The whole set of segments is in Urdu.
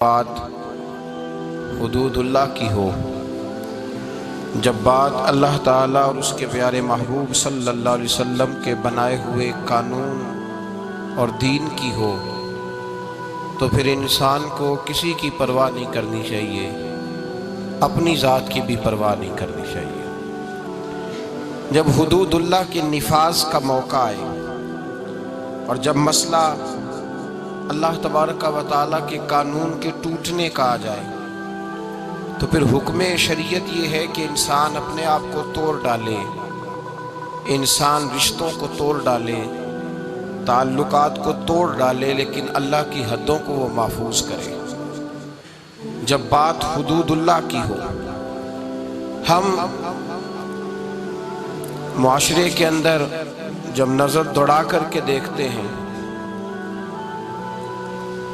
بات حدود اللہ کی ہو، جب بات اللہ تعالیٰ اور اس کے پیارے محبوب صلی اللہ علیہ وسلم کے بنائے ہوئے قانون اور دین کی ہو، تو پھر انسان کو کسی کی پرواہ نہیں کرنی چاہیے، اپنی ذات کی بھی پرواہ نہیں کرنی چاہیے۔ جب حدود اللہ کے نفاذ کا موقع آئے اور جب مسئلہ اللہ تبارک و تعالیٰ کے قانون کے ٹوٹنے کا آ جائے، تو پھر حکم شریعت یہ ہے کہ انسان اپنے آپ کو توڑ ڈالے، انسان رشتوں کو توڑ ڈالے، تعلقات کو توڑ ڈالے، لیکن اللہ کی حدوں کو وہ محفوظ کرے۔ جب بات حدود اللہ کی ہو، ہم معاشرے کے اندر جب نظر دوڑا کر کے دیکھتے ہیں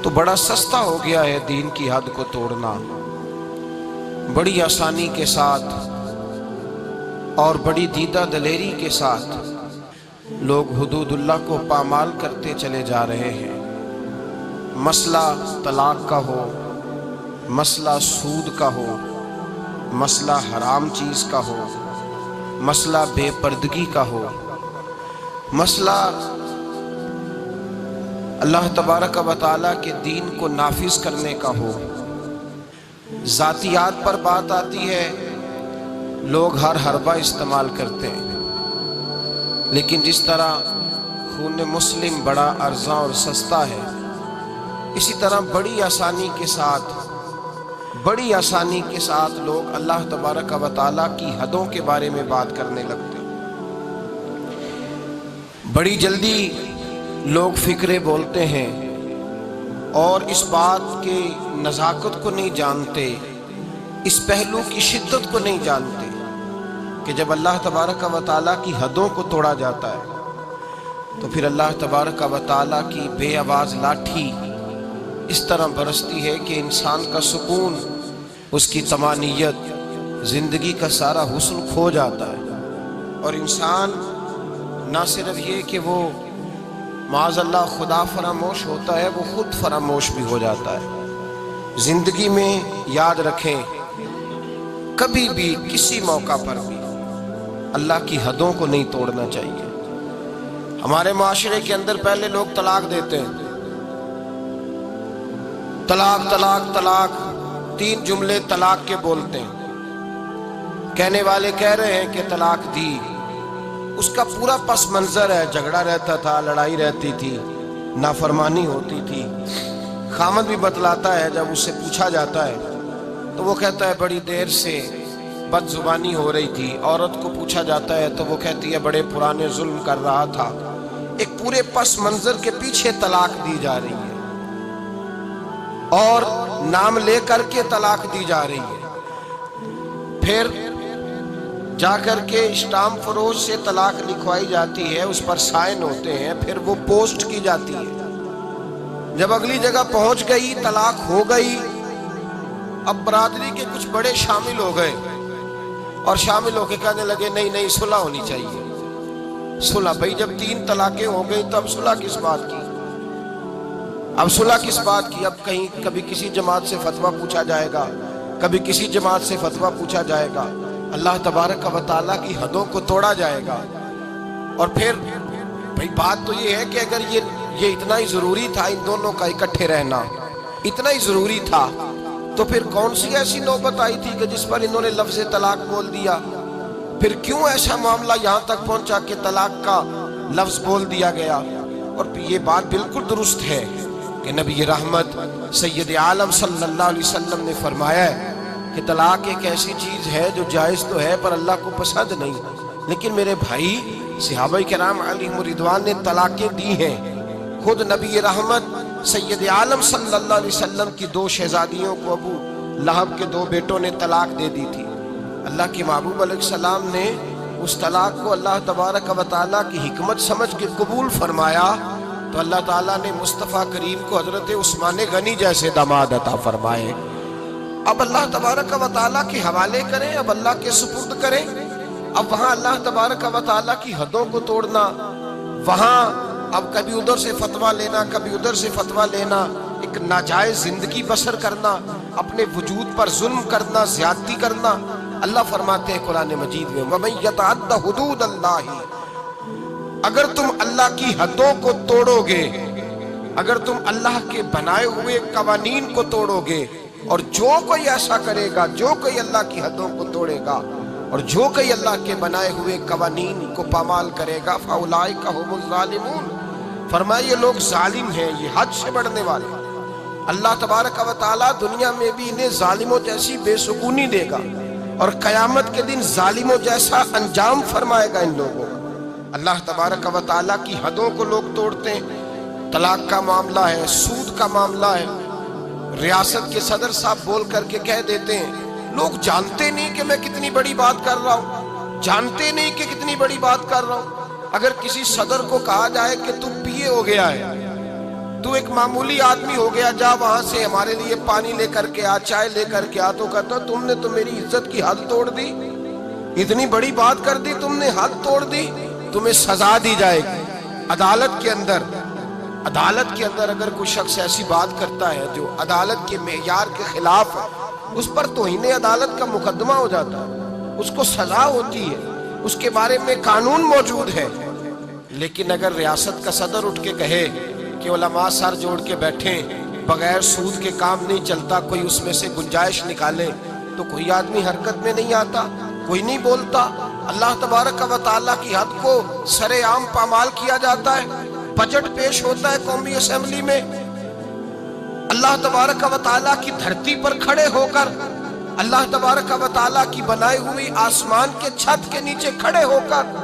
تو بڑا سستا ہو گیا ہے دین کی حد کو توڑنا، بڑی آسانی کے ساتھ اور بڑی دیدہ دلیری کے ساتھ لوگ حدود اللہ کو پامال کرتے چلے جا رہے ہیں۔ مسئلہ طلاق کا ہو، مسئلہ سود کا ہو، مسئلہ حرام چیز کا ہو، مسئلہ بے پردگی کا ہو، مسئلہ اللہ تبارک و تعالیٰ کے دین کو نافذ کرنے کا ہو، ذاتیات پر بات آتی ہے، لوگ ہر حربہ استعمال کرتے ہیں، لیکن جس طرح خون مسلم بڑا ارزاں اور سستا ہے، اسی طرح بڑی آسانی کے ساتھ لوگ اللہ تبارک و تعالیٰ کی حدوں کے بارے میں بات کرنے لگتے ہیں۔ بڑی جلدی لوگ فکرے بولتے ہیں اور اس بات کے نزاکت کو نہیں جانتے، اس پہلو کی شدت کو نہیں جانتے کہ جب اللہ تبارک و تعالیٰ کی حدوں کو توڑا جاتا ہے تو پھر اللہ تبارک و تعالیٰ کی بے آواز لاٹھی اس طرح برستی ہے کہ انسان کا سکون، اس کی طمانینت، زندگی کا سارا حسن کھو جاتا ہے، اور انسان نہ صرف یہ کہ وہ معاذ اللہ خدا فراموش ہوتا ہے، وہ خود فراموش بھی ہو جاتا ہے۔ زندگی میں یاد رکھیں، کبھی بھی کسی موقع پر بھی اللہ کی حدوں کو نہیں توڑنا چاہیے۔ ہمارے معاشرے کے اندر پہلے لوگ طلاق دیتے ہیں، طلاق طلاق طلاق، 3 جملے طلاق کے بولتے ہیں، کہنے والے کہہ رہے ہیں کہ طلاق دی، اس کا پورا پس منظر ہے، جھگڑا رہتا تھا، لڑائی رہتی تھی، نافرمانی ہوتی تھی۔ خامد بھی بتلاتا ہے، جب اس سے پوچھا جاتا ہے تو وہ کہتا ہے بڑی دیر سے بد زبانی ہو رہی تھی۔ عورت کو پوچھا جاتا ہے تو وہ کہتی ہے بڑے پرانے ظلم کر رہا تھا۔ ایک پورے پس منظر کے پیچھے طلاق دی جا رہی ہے اور نام لے کر کے طلاق دی جا رہی ہے، پھر جا کر کے اسٹامپ فروش سے طلاق لکھوائی جاتی ہے، اس پر سائن ہوتے ہیں، پھر وہ پوسٹ کی جاتی ہے۔ جب اگلی جگہ پہنچ گئی، طلاق ہو گئی، اب برادری کے کچھ بڑے شامل ہو گئے اور شامل ہو کے کہنے لگے نہیں صلح ہونی چاہیے۔ صلح بھائی، جب 3 طلاقیں ہو گئی تو اب صلح کس بات کی؟ اب صلح کس بات کی؟ اب کبھی کسی جماعت سے فتویٰ پوچھا جائے گا، کبھی کسی جماعت سے فتویٰ پوچھا جائے گا، اللہ تبارک و تعالیٰ کی حدوں کو توڑا جائے گا۔ اور پھر بھئی بات تو یہ ہے کہ اگر یہ اتنا ہی ضروری تھا، ان دونوں کا اکٹھے رہنا اتنا ہی ضروری تھا، تو پھر کون سی ایسی نوبت آئی تھی کہ جس پر انہوں نے لفظ طلاق بول دیا؟ پھر کیوں ایسا معاملہ یہاں تک پہنچا کہ طلاق کا لفظ بول دیا گیا؟ اور یہ بات بالکل درست ہے کہ نبی رحمت سید عالم صلی اللہ علیہ وسلم نے فرمایا ہے کہ طلاق ایک ایسی چیز ہے جو جائز تو ہے پر اللہ کو پسند نہیں، لیکن میرے بھائی صحابہ کرام علیہم رضوان نے طلاقیں دی ہیں۔ خود نبی رحمت سید عالم صلی اللہ علیہ وسلم کی 2 شہزادیوں کو ابو لہب کے 2 بیٹوں نے طلاق دے دی تھی۔ اللہ کے محبوب علیہ السلام نے اس طلاق کو اللہ تبارک و تعالیٰ کی حکمت سمجھ کے قبول فرمایا، تو اللہ تعالیٰ نے مصطفیٰ کریم کو حضرت عثمان غنی جیسے داماد عطا فرمائے۔ اب اللہ تبارک و تعالیٰ کے حوالے کریں، اب اللہ کے سپرد کریں۔ اب وہاں اللہ تبارک و تعالیٰ کی حدوں کو توڑنا، وہاں اب کبھی ادھر سے فتویٰ لینا، کبھی ادھر سے فتویٰ لینا، ایک ایک ناجائز زندگی بسر کرنا، اپنے وجود پر ظلم کرنا، زیادتی کرنا۔ اللہ فرماتے ہیں قرآن مجید میں وَمَن يَتَعَدَّ حُدُودَ اللَّهِ، اگر تم اللہ کی حدوں کو توڑو گے، اگر تم اللہ کے بنائے ہوئے قوانین کو توڑو گے، اور جو کوئی ایسا کرے گا، جو کوئی اللہ کی حدوں کو توڑے گا اور جو کوئی اللہ کے بنائے ہوئے قوانین کو پامال کرے گا فَأُولَئِكَ هُمُ الظَّالِمُونَ، فرمایا یہ لوگ ظالم ہیں، یہ حد سے بڑھنے والے۔ اللہ تبارک و تعالیٰ دنیا میں بھی انہیں ظالموں جیسی بے سکونی دے گا، اور قیامت کے دن ظالموں جیسا انجام فرمائے گا ان لوگوں کو۔ اللہ تبارک و تعالیٰ کی حدوں کو لوگ توڑتے ہیں، طلاق کا معاملہ ہے، سود کا معاملہ ہے، ریاست کے صدر صاحب بول کر کے کہہ دیتے ہیں، لوگ جانتے نہیں کہ میں کتنی بڑی بات کر رہا ہوں، جانتے نہیں کہ کتنی بڑی بات کر رہا ہوں۔ اگر کسی صدر کو کہا جائے کہ تو پیے ہو گیا ہے، تو ایک معمولی آدمی ہو گیا، جا وہاں سے ہمارے لیے پانی لے کر کے آ، چائے لے کر کے آ، تو کہتا تم نے تو میری عزت کی حد توڑ دی، اتنی بڑی بات کر دی تم نے، حد توڑ دی، تمہیں سزا دی جائے گی۔ عدالت کے اندر اگر کوئی شخص ایسی بات کرتا ہے جو عدالت کے معیار کے خلاف ہے، اس پر توہین عدالت کا مقدمہ ہو جاتا ہے، اس کو سزا ہوتی ہے، اس کے بارے میں قانون موجود ہے۔ لیکن اگر ریاست کا صدر اٹھ کے کہے کہ علماء سر جوڑ کے بیٹھیں، بغیر سود کے کام نہیں چلتا، کوئی اس میں سے گنجائش نکالے، تو کوئی آدمی حرکت میں نہیں آتا، کوئی نہیں بولتا۔ اللہ تبارک و تعالیٰ کی حد کو سر عام پامال کیا جاتا ہے۔ بجٹ پیش ہوتا ہے قومی اسمبلی میں، اللہ تبارک و تعالیٰ کی دھرتی پر کھڑے ہو کر، اللہ تبارک و تعالیٰ کی بنائی ہوئی آسمان کے چھت کے نیچے کھڑے ہو کر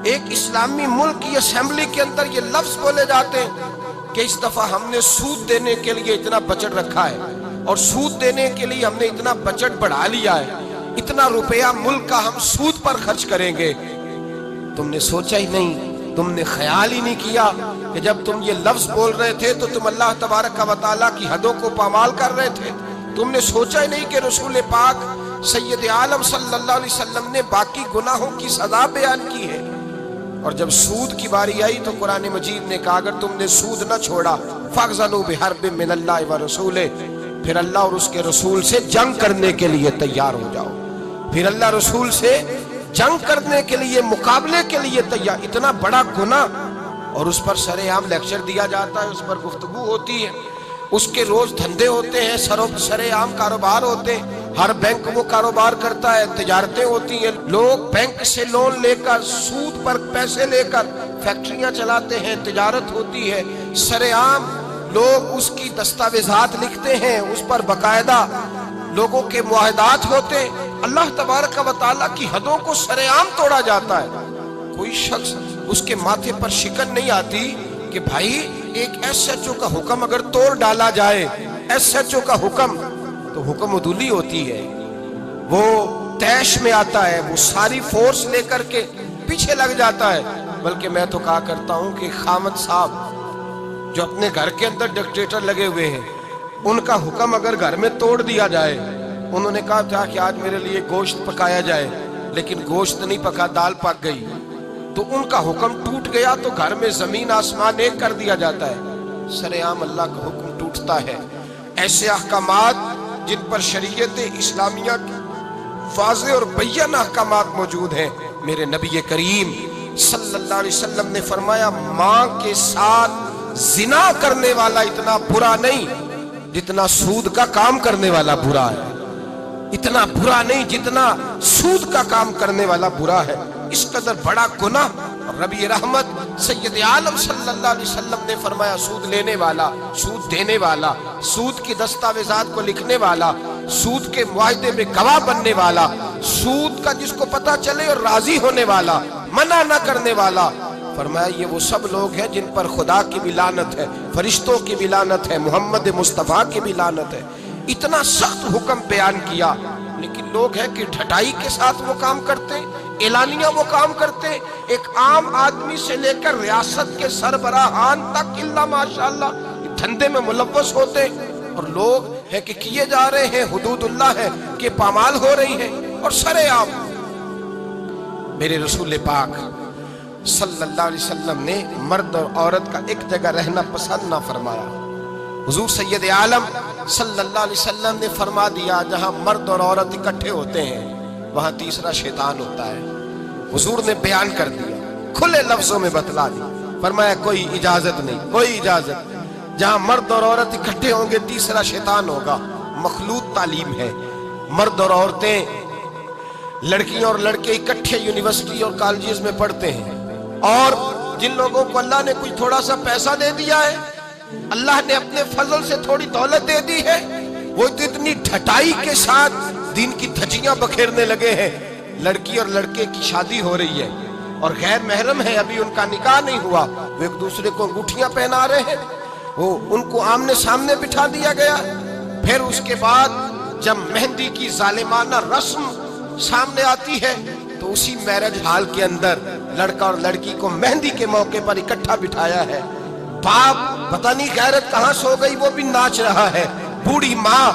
ایک اسلامی ملک کی اسمبلی کے اندر یہ لفظ بولے جاتے ہیں کہ اس دفعہ ہم نے سود دینے کے لیے اتنا بجٹ رکھا ہے، اور سود دینے کے لیے ہم نے اتنا بجٹ بڑھا لیا ہے، اتنا روپیہ ملک کا ہم سود پر خرچ کریں گے۔ تم نے سوچا ہی نہیں، تم نے خیال ہی نہیں کیا کہ جب تم یہ لفظ بول رہے تھے تو تم اللہ تبارک و تعالیٰ کی حدوں کو پامال کر رہے تھے۔ تم نے سوچا ہی نہیں کہ رسول پاک سید عالم صلی اللہ علیہ وسلم نے باقی گناہوں کی سزا بیان کی ہے۔ اور جب سود کی باری آئی تو قرآن مجید نے کہا اگر تم نے سود نہ چھوڑا فَأْذَنُوا بِحَرْبٍ مِّنَ اللَّهِ وَرَسُولِهِ، پھر اللہ اور اس کے رسول سے جنگ کرنے کے لیے تیار ہو جاؤ، پھر اللہ رسول سے جنگ کرنے کے لیے، مقابلے کے لیے تیار۔ اتنا بڑا گناہ، اور اس پر سر عام لیکچر دیا جاتا ہے، اس پر گفتگو ہوتی ہے، اس کے روز دھندے ہوتے ہیں، سر عام کاروبار ہوتے ہیں، ہر بینک وہ کاروبار کرتا ہے، تجارتیں ہوتی ہیں، لوگ بینک سے لون لے کر، سود پر پیسے لے کر فیکٹریاں چلاتے ہیں، تجارت ہوتی ہے، سر عام لوگ اس کی دستاویزات لکھتے ہیں، اس پر باقاعدہ لوگوں کے معاہدات ہوتے ہیں۔ اللہ تبارک و تعالیٰ کی حدوں کو سر عام توڑا جاتا ہے۔ کوئی شخص اس کے ماتھے پر شکن نہیں آتی کہ بھائی ایک ایس ایچ او کا حکم اگر توڑ ڈالا جائے، ایس ایچ او کا حکم، تو حکم عدولی ہوتی ہے، وہ تیش میں آتا ہے، وہ ساری فورس لے کر کے پیچھے لگ جاتا ہے۔ بلکہ میں تو کہا کرتا ہوں کہ خامد صاحب جو اپنے گھر کے اندر ڈکٹیٹر لگے ہوئے ہیں، ان کا حکم اگر گھر میں توڑ دیا جائے، انہوں نے کہا تھا کہ آج میرے لیے گوشت پکایا جائے، لیکن گوشت نہیں پکا، دال پک گئی، تو ان کا حکم ٹوٹ گیا تو گھر میں زمین آسمان ایک کر دیا جاتا ہے۔ سر عام اللہ کا حکم ٹوٹتا ہے۔ ایسے احکامات جن پر شریعت اسلامیہ کی واضح اور بیان احکامات موجود ہیں، میرے نبی کریم صلی اللہ علیہ وسلم نے فرمایا ماں کے ساتھ زنا کرنے والا اتنا برا نہیں جتنا سود کا کام کرنے والا برا ہے، اتنا برا نہیں جتنا سود کا کام کرنے والا برا ہے۔ اس قدر بڑا گناہ۔ نبی رحمت سید عالم صلی اللہ علیہ وسلم نے فرمایا سود لینے والا، سود دینے والا، سود کی دستاویزات کو لکھنے والا، سود کے معاہدے میں گواہ بننے والا، سود کا جس کو پتہ چلے اور راضی ہونے والا، منع نہ کرنے والا، فرمایا یہ وہ سب لوگ ہیں جن پر خدا کی بھی لعنت ہے، فرشتوں کی بھی لعنت ہے، محمد مصطفیٰ کی بھی لعنت ہے۔ اتنا سخت حکم بیان کیا، لیکن لوگ ہیں کہ ڈھٹائی کے ساتھ وہ کام کرتے، اعلانیہ وہ کام کرتے، ایک عام آدمی سے لے کر ریاست کے سربراہان تک الا ماشاءاللہ دھندے میں ملوث ہوتے، اور لوگ ہیں کہ کیے جا رہے ہیں، حدود اللہ ہے کہ پامال ہو رہی ہیں، اور سر عام۔ میرے رسول پاک صلی اللہ علیہ وسلم نے مرد اور عورت کا ایک جگہ رہنا پسند نہ فرمایا، حضور سید عالم صلی اللہ علیہ وسلم نے فرما دیا جہاں مرد اور عورت اکٹھے ہوتے ہیں وہاں تیسرا شیطان ہوتا ہے۔ حضور نے بیان کر دیا، کھلے لفظوں میں بتلا دیا، فرمایا کوئی اجازت نہیں، کوئی اجازت، جہاں مرد اور عورت اکٹھے ہوں گے تیسرا شیطان ہوگا۔ مخلوط تعلیم ہے، مرد اور عورتیں، لڑکیاں اور لڑکے اکٹھے یونیورسٹی اور کالجز میں پڑھتے ہیں، اور جن لوگوں کو اللہ نے کچھ تھوڑا سا پیسہ دے دیا ہے، اللہ نے اپنے فضل سے تھوڑی دولت دے دی ہے، وہ تو اتنی ڈھٹائی کے ساتھ دین کی دھجیاں بکھیرنے لگے ہیں۔ لڑکی اور لڑکے کی شادی ہو رہی ہے اور غیر محرم ہے، ابھی ان کا نکاح نہیں ہوا، وہ ایک دوسرے کو انگوٹھیاں پہنا رہے ہیں، وہ ان کو آمنے سامنے بٹھا دیا گیا۔ پھر اس کے بعد جب مہندی کی ظالمانہ رسم سامنے آتی ہے تو اسی میرج ہال کے اندر لڑکا اور لڑکی کو مہندی کے موقع پر اکٹھا بٹھایا ہے۔ باپ پتہ نہیں غیرت کہاں سو گئی، وہ بھی ناچ رہا ہے۔ بوڑھی ماں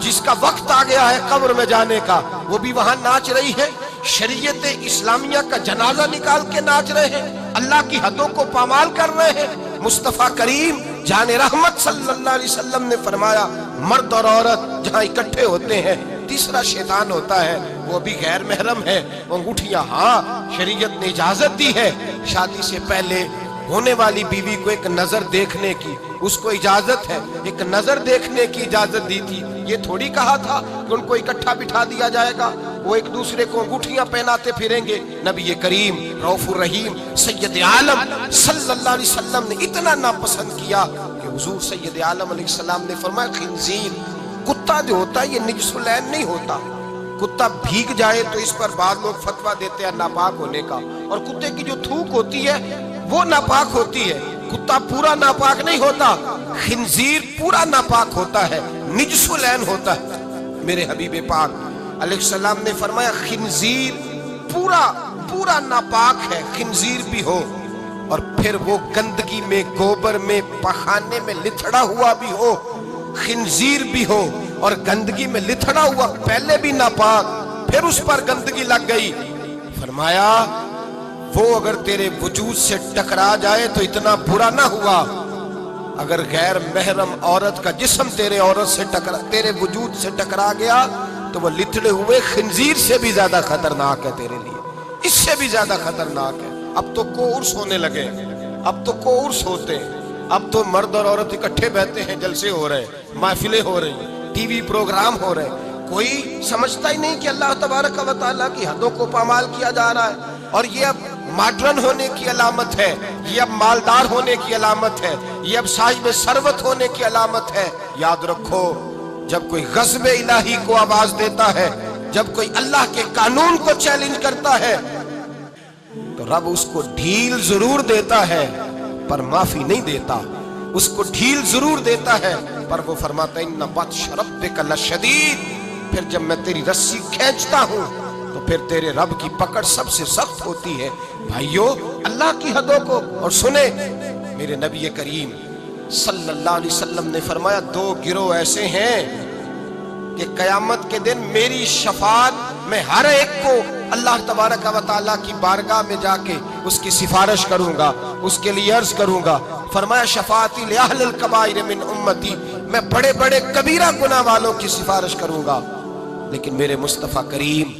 جس کا وقت آ گیا ہے قبر میں جانے کا، وہ بھی وہاں ناچ رہی ہے۔ شریعت اسلامیہ کا جنازہ نکال کے ناچ رہے ہیں، اللہ کی حدوں کو پامال کر رہے ہیں۔ مصطفیٰ کریم جان رحمت صلی اللہ علیہ وسلم نے فرمایا مرد اور عورت جہاں اکٹھے ہوتے ہیں تیسرا شیطان ہوتا ہے، وہ بھی غیر محرم ہے۔ انگوٹھیاں ہاں شریعت نے اجازت دی ہے، شادی سے پہلے ہونے والی بیوی کو ایک نظر دیکھنے کی اس کو اجازت ہے، ایک نظر دیکھنے کی اجازت دی تھی۔ یہ تھوڑی کہا تھا کہ ان کو اکٹھا بٹھا دیا جائے گا، وہ ایک دوسرے کو انگوٹھیاں پہناتے پھریں گے۔ نبی کریم رؤوف الرحیم سید عالم صلی اللہ علیہ وسلم نے اتنا ناپسند کیا کہ حضور سید عالم علیہ السلام نے فرمایا خنزیر، کتا جو ہوتا ہے یہ نجس العین نہیں ہوتا۔ کتا بھیگ جائے تو اس پر بعض لوگ فتویٰ دیتے ہیں ناپاک ہونے کا، اور کتے کی جو تھوک ہوتی ہے وہ ناپاک ہوتی ہے، کتا پورا ناپاک نہیں ہوتا، خنزیر پورا ناپاک ہوتا ہے، نجس العین ہوتا ہے۔ میرے حبیب پاک علیہ السلام نے فرمایا خنزیر پورا ناپاک ہے، خنزیر بھی ہو اور پھر وہ گندگی میں گوبر میں پخانے میں لتھڑا ہوا بھی ہو، خنزیر بھی ہو اور گندگی میں لتھڑا ہوا، پہلے بھی ناپاک پھر اس پر گندگی لگ گئی۔ فرمایا وہ اگر تیرے وجود سے ٹکرا جائے تو اتنا برا نہ ہوا، اگر غیر محرم عورت کا جسم تیرے وجود سے ٹکرا گیا تو وہ لتھڑے ہوئے خنزیر سے بھی زیادہ خطرناک ہے تیرے لیے، اس سے بھی زیادہ خطرناک ہے۔ اب تو کورس ہونے لگے، اب تو کورس ہوتے ہیں، اب تو مرد اور عورت اکٹھے بیٹھتے ہیں، جلسے ہو رہے ہیں، محفلیں ہو رہی ہیں، ٹی وی پروگرام ہو رہے ہیں، کوئی سمجھتا ہی نہیں کہ اللہ تبارک و تعالیٰ کی حدوں کو پامال کیا جا رہا ہے۔ اور یہ اب ماڈرن ہونے کی علامت ہے، یہ اب مالدار ہونے کی علامت ہے، یہ اب صاحب ثروت ہونے کی علامت ہے۔ یاد رکھو جب کوئی غضب الہی کو آواز دیتا ہے، جب کوئی اللہ کے قانون کو چیلنج کرتا ہے تو رب اس کو ڈھیل ضرور دیتا ہے پر معافی نہیں دیتا، اس کو ڈھیل ضرور دیتا ہے پر وہ فرماتا ہے ان بطش ربک لشدید، پھر جب میں تیری رسی کھینچتا ہوں تو پھر تیرے رب کی پکڑ سب سے سخت ہوتی ہے۔ بھائیو اللہ کی حدوں کو اور سنیں، میرے نبی کریم صلی اللہ علیہ وسلم نے فرمایا دو گروہ ایسے ہیں کہ قیامت کے دن میری شفاعت میں ہر ایک کو اللہ تبارک و تعالیٰ کی بارگاہ میں جا کے اس کی سفارش کروں گا، اس کے لیے عرض کروں گا۔ فرمایا شفاعتی لأہل الکبائر من امتی، میں بڑے بڑے کبیرہ گناہ والوں کی سفارش کروں گا۔ لیکن میرے مصطفیٰ کریم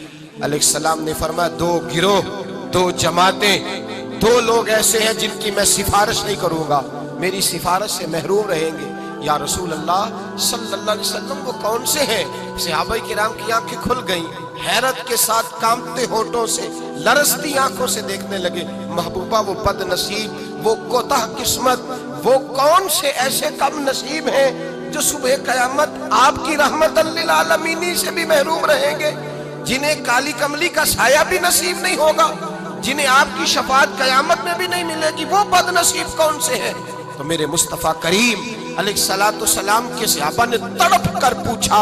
علیہ السلام نے فرمایا دو گروہ، دو جماعتیں، دو لوگ ایسے ہیں جن کی میں سفارش نہیں کروں گا، میری سفارش سے محروم رہیں گے۔ یا رسول اللہ صلی اللہ علیہ وسلم وہ کون سے ہیں؟ صحابہ کرام کی آنکھیں کھل گئیں، حیرت کے ساتھ کانپتے ہونٹوں سے لرزتی آنکھوں سے دیکھنے لگے۔ محبوبہ وہ بد نصیب، وہ کوتاہ قسمت، وہ کون سے ایسے کم نصیب ہیں جو صبح قیامت آپ کی رحمت للعالمین سے بھی محروم رہیں گے، جنہیں کالی کملی کا سایہ بھی نصیب نہیں ہوگا، جنہیں آپ کی شفاعت قیامت میں بھی نہیں ملے گی، وہ بد نصیب کون سے ہیں؟ تو میرے مصطفیٰ کریم علیہ السلام کے صحابہ نے تڑپ کر پوچھا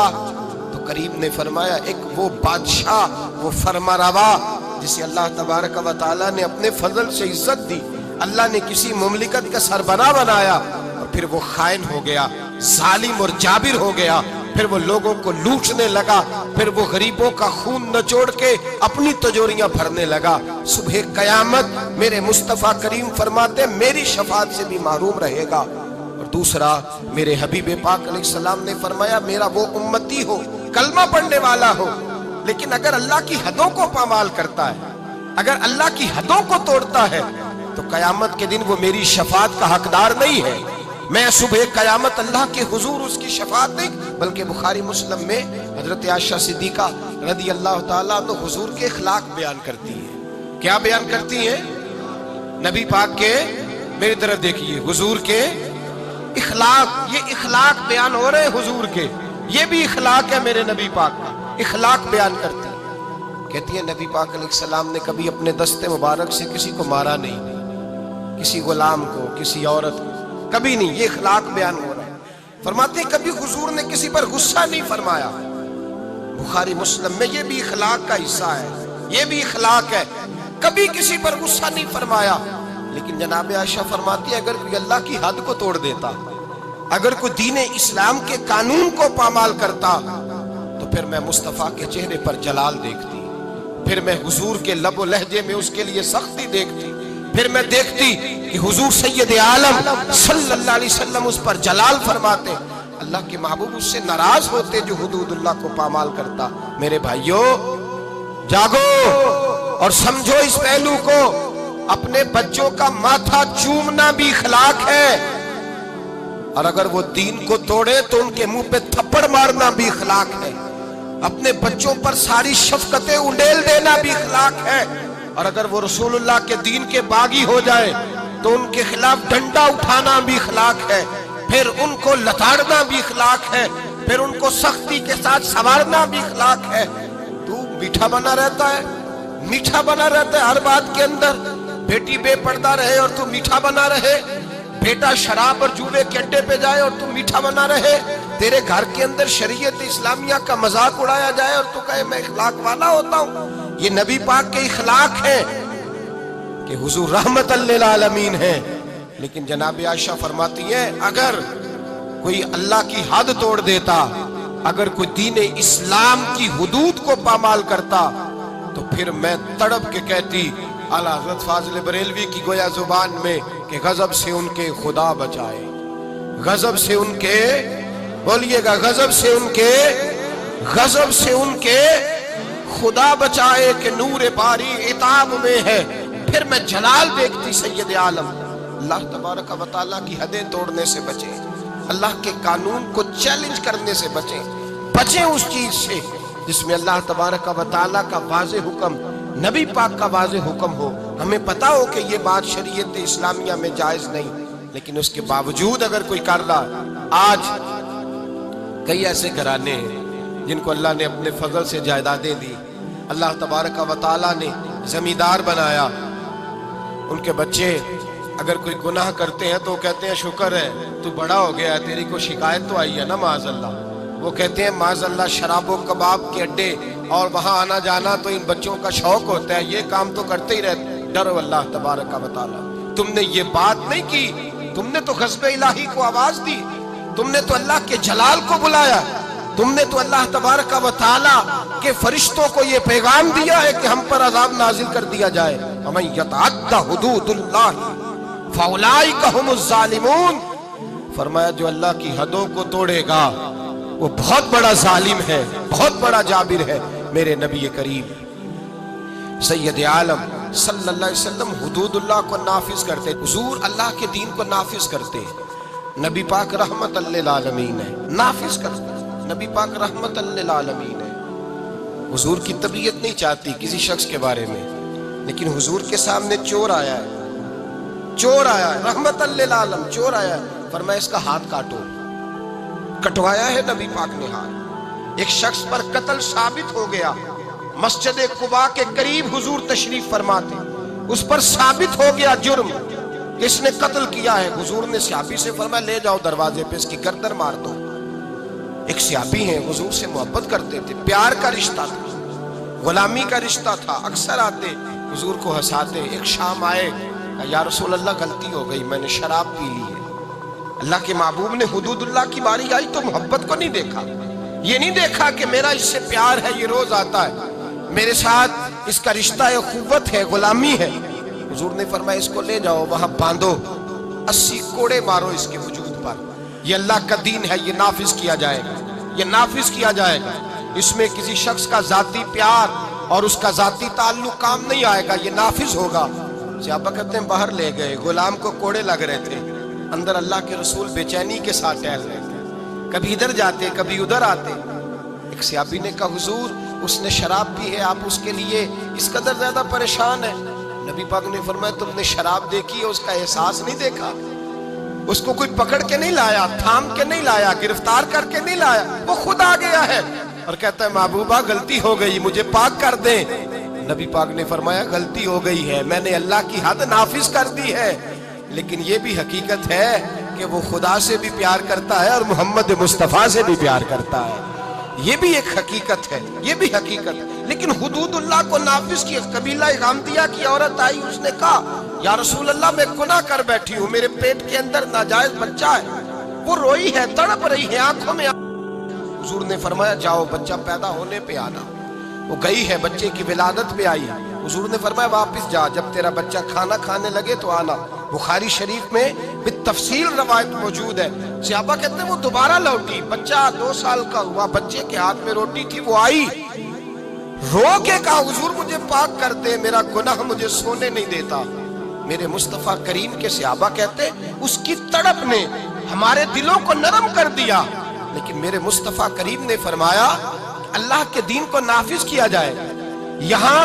تو کریم نے فرمایا ایک وہ بادشاہ، وہ فرمانروا جسے اللہ تبارک و تعالیٰ نے اپنے فضل سے عزت دی، اللہ نے کسی مملکت کا سربراہ بنایا اور پھر وہ خائن ہو گیا، ظالم اور جابر ہو گیا، پھر وہ لوگوں کو لوٹنے لگا، پھر وہ غریبوں کا خون نچوڑ کے اپنی تجوریاں بھرنے لگا۔ صبح قیامت میرے مصطفیٰ کریم فرماتے میری شفاعت سے بھی محروم رہے گا۔ اور دوسرا میرے حبیب پاک علیہ السلام نے فرمایا میرا وہ امتی ہو کلمہ پڑھنے والا ہو لیکن اگر اللہ کی حدوں کو پامال کرتا ہے، اگر اللہ کی حدوں کو توڑتا ہے تو قیامت کے دن وہ میری شفاعت کا حقدار نہیں ہے۔ میں صبح قیامت اللہ کے حضور اس کی شفاعت نہیں، بلکہ بخاری مسلم میں حضرت عائشہ صدیقہ رضی اللہ تعالیٰ عنہ حضور کے اخلاق بیان کرتی ہیں۔ کیا بیان کرتی ہیں؟ نبی پاک کے، میری طرف دیکھیے، حضور کے اخلاق، یہ اخلاق بیان ہو رہے حضور کے، یہ بھی اخلاق ہے میرے نبی پاک کا، اخلاق بیان کرتی ہیں۔ کہتی ہے نبی پاک علیہ السلام نے کبھی اپنے دست مبارک سے کسی کو مارا نہیں، کسی غلام کو، کسی عورت کو، کبھی نہیں، یہ اخلاق بیان ہو رہا ہے۔ فرماتے ہیں کبھی حضور نے کسی پر غصہ نہیں فرمایا۔ بخاری مسلم میں یہ بھی اخلاق کا حصہ ہے، یہ بھی اخلاق ہے، کبھی کسی پر غصہ نہیں فرمایا۔ لیکن جناب عائشہ فرماتی ہے اگر کوئی اللہ کی حد کو توڑ دیتا، اگر کوئی دین اسلام کے قانون کو پامال کرتا تو پھر میں مصطفیٰ کے چہرے پر جلال دیکھتی، پھر میں حضور کے لب و لہجے میں اس کے لیے سختی دیکھتی، پھر میں دیکھتی کہ حضور سید عالم صلی اللہ علیہ وسلم اس پر جلال فرماتے، اللہ کے محبوب اس سے ناراض ہوتے جو حدود اللہ کو پامال کرتا۔ میرے بھائیوں جاگو اور سمجھو اس پہلو کو، اپنے بچوں کا ماتھا چومنا بھی اخلاق ہے، اور اگر وہ دین کو توڑے تو ان کے منہ پہ تھپڑ مارنا بھی اخلاق ہے، اپنے بچوں پر ساری شفقتیں انڈیل دینا بھی اخلاق ہے، اور اگر وہ رسول اللہ کے دین کے باغی ہو جائے تو ان کے خلاف ڈنڈا اٹھانا بھی اخلاق ہے، پھر ان کو لتاڑنا بھی اخلاق ہے، پھر ان کو سختی کے ساتھ سنوارنا بھی اخلاق ہے۔ تو میٹھا بنا رہتا ہے، میٹھا بنا رہتا ہے ہر بات کے اندر، بیٹی بے پردہ رہے اور تو میٹھا بنا رہے، بیٹا شراب اور جوے کے اڈے پہ جائے اور تو میٹھا بنا رہے، تیرے گھر کے اندر شریعت اسلامیہ کا مذاق اڑایا جائے اور تو کہے میں اخلاق والا ہوتا ہوں۔ یہ نبی پاک کے اخلاق ہیں کہ حضور رحمت للعالمین ہیں۔ لیکن جناب عائشہ فرماتی ہیں اگر کوئی اللہ کی حد توڑ دیتا، اگر کوئی دین اسلام کی حدود کو پامال کرتا تو پھر میں تڑپ کے کہتی اعلیٰ حضرت فاضل بریلوی کی گویا زبان میں کہ غضب سے ان کے خدا بچائے، غضب سے ان کے، بولیے گا، غضب سے ان کے، غضب سے ان کے خدا بچائے کہ نور باری عتاب میں ہے۔ پھر میں جلال دیکھتی سید عالم۔ اللہ تبارک و تعالیٰ کی حدیں توڑنے سے بچیں، اللہ کے قانون کو چیلنج کرنے سے بچیں، بچیں اس چیز سے جس میں اللہ تبارک و تعالیٰ کا واضح حکم، نبی پاک کا واضح حکم ہو، ہمیں پتا ہو کہ یہ بات شریعت اسلامیہ میں جائز نہیں، لیکن اس کے باوجود اگر کوئی کر رہا۔ آج کئی ایسے گھرانے ہیں جن کو اللہ نے اپنے فضل سے جائیدادیں دی، اللہ تبارک و تعالیٰ نے زمیندار بنایا، ان کے بچے اگر کوئی گناہ کرتے ہیں تو کہتے ہیں شکر ہے تو بڑا ہو گیا ہے، تیری کو شکایت تو آئی ہے نا معاذ اللہ۔ وہ کہتے ہیں معاذ اللہ شراب و کباب کے اڈے اور وہاں آنا جانا تو ان بچوں کا شوق ہوتا ہے، یہ کام تو کرتے ہی رہتے۔ ڈرو اللہ تبارک و تعالیٰ، تم نے یہ بات نہیں کی، تم نے تو غضب الہی کو آواز دی، تم نے تو اللہ کے جلال کو بلایا، تم نے تو اللہ تبارک و تعالیٰ کے فرشتوں کو یہ پیغام دیا ہے کہ ہم پر عذاب نازل کر دیا جائے۔ وَمَن يَتَعَدَّ حُدُودَ اللَّهِ فَأُولَٰئِكَ هُمُ الظَّالِمُونَ، فرمایا جو اللہ کی حدوں کو توڑے گا وہ بہت بڑا ظالم ہے، بہت بڑا جابر ہے۔ میرے نبی کریم سید عالم صلی اللہ علیہ وسلم حدود اللہ کو نافذ کرتے، حضور اللہ کے دین کو نافذ کرتے، نبی پاک رحمت للعالمین ہے، نافذ کرتے، نبی پاک رحمت للعالمین ہے۔ حضور کی طبیعت نہیں چاہتی کسی شخص کے بارے میں، لیکن حضور کے سامنے چور آیا ہے، چور آیا ہے، رحمت للعالم چور آیا ہے، فرمایا اس کا ہاتھ کاٹو، کٹوایا ہے نبی پاک نے ہاتھ۔ ایک شخص پر قتل ثابت ہو گیا، مسجد قباء کے قریب حضور تشریف فرماتے، اس پر ثابت ہو گیا جرم کہ اس نے قتل کیا ہے۔ حضور نے صحابی سے فرمایا لے جاؤ دروازے پہ اس کی گردن مار دو۔ ایک صحابی ہیں حضور سے محبت کرتے تھے، پیار کا رشتہ تھا، غلامی کا رشتہ تھا، اکثر آتے حضور کو ہنساتے۔ ایک شام آئے، یا رسول اللہ غلطی ہو گئی، میں نے شراب پی لی ہے۔ اللہ کے محبوب نے حدود اللہ کی باری آئی تو محبت کو نہیں دیکھا، یہ نہیں دیکھا کہ میرا اس سے پیار ہے، یہ روز آتا ہے میرے ساتھ، اس کا رشتہ ہے، اخوت ہے، غلامی ہے۔ حضور نے فرمایا اس کو لے جاؤ، وہاں باندھو، 80 کوڑے مارو اس کے وجود پر۔ یہ اللہ کا دین ہے، یہ نافذ کیا جائے گا، یہ نافذ کیا جائے گا۔ اس میں کسی شخص کا ذاتی پیار اور اس کا ذاتی تعلق کام نہیں آئے گا، یہ نافذ ہوگا۔ صحابہ کہتے ہیں باہر لے گئے، غلام کو کوڑے لگ رہے تھے، اندر اللہ کے رسول بے چینی کے ساتھ ٹہل رہے تھے، کبھی ادھر جاتے کبھی ادھر آتے۔ ایک صحابی نے کہا حضور اس نے شراب پی ہے، آپ اس کے لیے اس قدر زیادہ پریشان ہے؟ نبی پاک نے فرمایا تم نے شراب دیکھی ہے، اس کا احساس نہیں دیکھا؟ اس کو کوئی پکڑ کے نہیں لایا، تھام کے نہیں لایا، گرفتار کر کے نہیں لایا، وہ خود آ گیا ہے اور کہتا ہے محبوبہ غلطی ہو گئی، مجھے پاک کر دیں۔ نبی پاک نے فرمایا غلطی ہو گئی ہے، میں نے اللہ کی حد نافذ کر دی ہے، لیکن یہ بھی حقیقت ہے کہ وہ خدا سے بھی پیار کرتا ہے اور محمد مصطفیٰ سے بھی پیار کرتا ہے۔ یہ بھی ایک حقیقت ہے، یہ بھی حقیقت ہے، لیکن حدود اللہ کو نافذ کیا۔ قبیلہ غامدیہ کی عورت آئی، اس نے کہا یا رسول اللہ میں گناہ کر بیٹھی ہوں، میرے پیٹ کے اندر ناجائز بچہ ہے، وہ روئی ہے، تڑپ رہی ہے، آنکھوں میں حضور نے فرمایا جاؤ بچہ پیدا ہونے پہ آنا۔ وہ گئی ہے، بچے کی ولادت پہ آئی، حضور نے فرمایا واپس جا، جب تیرا بچہ کھانا کھانے لگے تو آنا۔ بخاری شریف میں بالتفصیل روایت موجود ہے۔ صحابہ کہتے ہیں وہ دوبارہ لوٹی، بچہ 2 سال کا ہوا، بچے کے ہاتھ میں روٹی تھی، وہ آئی رو کے کہا حضور مجھے پاک کر دے، میرا گناہ مجھے سونے نہیں دیتا۔ میرے مصطفیٰ کریم کے صحابہ کہتے اس کی تڑپ نے ہمارے دلوں کو نرم کر دیا، لیکن میرے مصطفیٰ کریم نے فرمایا اللہ کے دین کو نافذ کیا جائے، یہاں